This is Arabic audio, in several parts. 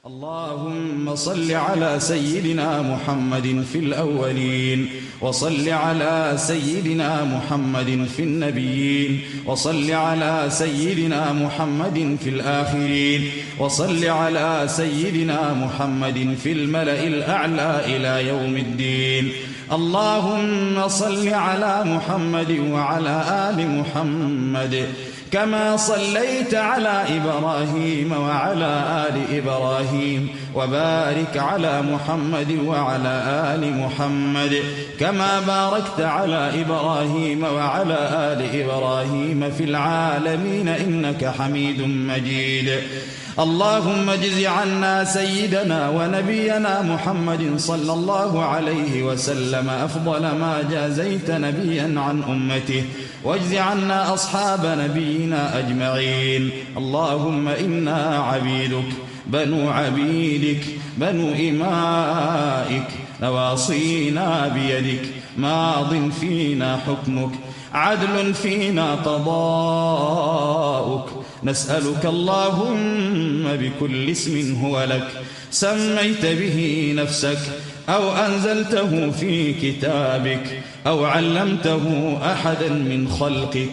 اللهم صل على سيدنا محمد في الأولين، وصل على سيدنا محمد في النبيين، وصل على سيدنا محمد في الآخرين، وصل على سيدنا محمد في الملأ الأعلى إلى يوم الدين. اللهم صل على محمد وعلى آل محمد كما صليت على إبراهيم وعلى آل إبراهيم، وبارك على محمد وعلى آل محمد كما باركت على إبراهيم وعلى آل إبراهيم في العالمين إنك حميد مجيد. اللهم اجز عنا سيدنا ونبينا محمد صلى الله عليه وسلم أفضل ما جازيت نبيا عن أمته، واجز عنا أصحاب نبينا أجمعين. اللهم إنا عبيدك بنو عبيدك بنو إمائك، نواصينا بيدك، ماض فينا حكمك، عدل فينا قضاؤك. نسألك اللهم بكل اسم هو لك سميت به نفسك أو أنزلته في كتابك أو علمته أحدا من خلقك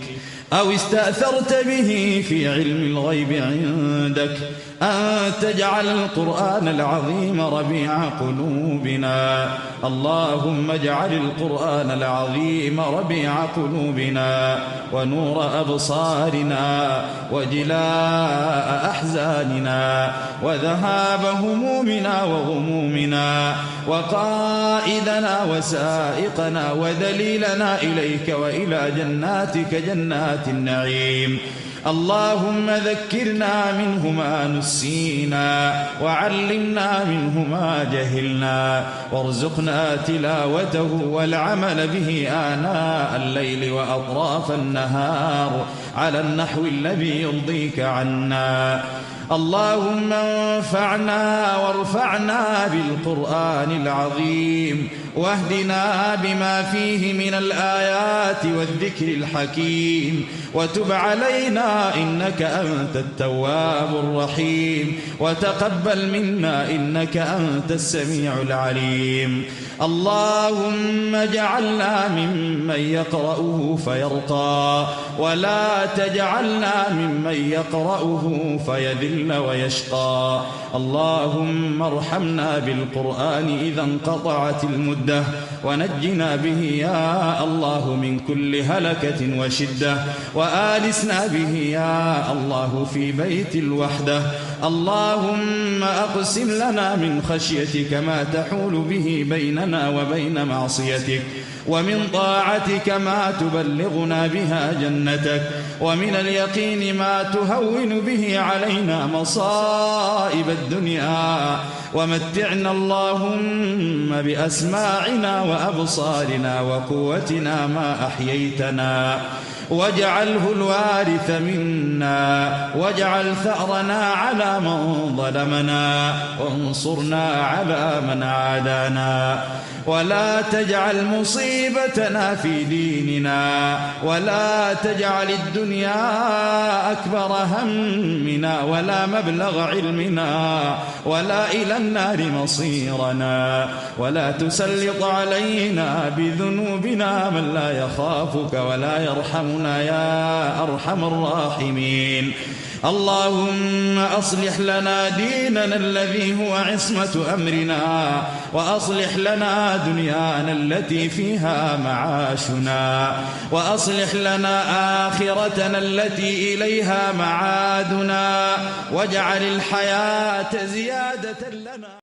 أو استأثرت به في علم الغيب عندك أن تجعل القرآن العظيم ربيع قلوبنا. اللهم اجعل القرآن العظيم ربيع قلوبنا ونور أبصارنا وجلاء أحزاننا وذهاب همومنا وغمومنا وقائدنا وسائقنا وذليلنا إليك وإلى جناتك جنات النعيم. اللهم ذكرنا منه ما نسينا وعلمنا منه ما جهلنا، وارزقنا تلاوته والعمل به آناء الليل وأطراف النهار على النحو الذي يرضيك عنا. اللهم انفعنا وارفعنا بالقرآن العظيم، واهدنا بما فيه من الآيات والذكر الحكيم، وتب علينا إنك أنت التواب الرحيم، وتقبل منا إنك أنت السميع العليم. اللهم اجعلنا ممن يقرأه فيرقى، ولا تجعلنا ممن يقرأه فيذل ويشقى. اللهم ارحمنا بالقرآن إذا انقطعت المدة، ونجنا به يا الله من كل هلكة وشدة، وآلسنا به يا الله في بيت الوحدة. اللهم أقسم لنا من خشيتك ما تحول به بيننا وبين معصيتك، ومن طاعتك ما تبلغنا بها جنتك، ومن اليقين ما تهون به علينا مصائب الدنيا. ومتعنا اللهم بأسماعنا وأبصارنا وقوتنا ما أحييتنا، واجعله الوارث منا، واجعل ثأرنا على من ظلمنا، وانصرنا على من عادانا، ولا تجعل مصيبتنا في ديننا، ولا تجعل الدنيا أكبر همنا ولا مبلغ علمنا ولا إلى النار مصيرنا، ولا تسلط علينا بذنوبنا من لا يخافك ولا يرحمنا يا أرحم الراحمين. اللهم أصلح لنا ديننا الذي هو عصمة أمرنا، وأصلح لنا دنيانا التي فيها معاشنا، وأصلح لنا آخرتنا التي إليها معادنا، واجعل الحياة زيادة لنا.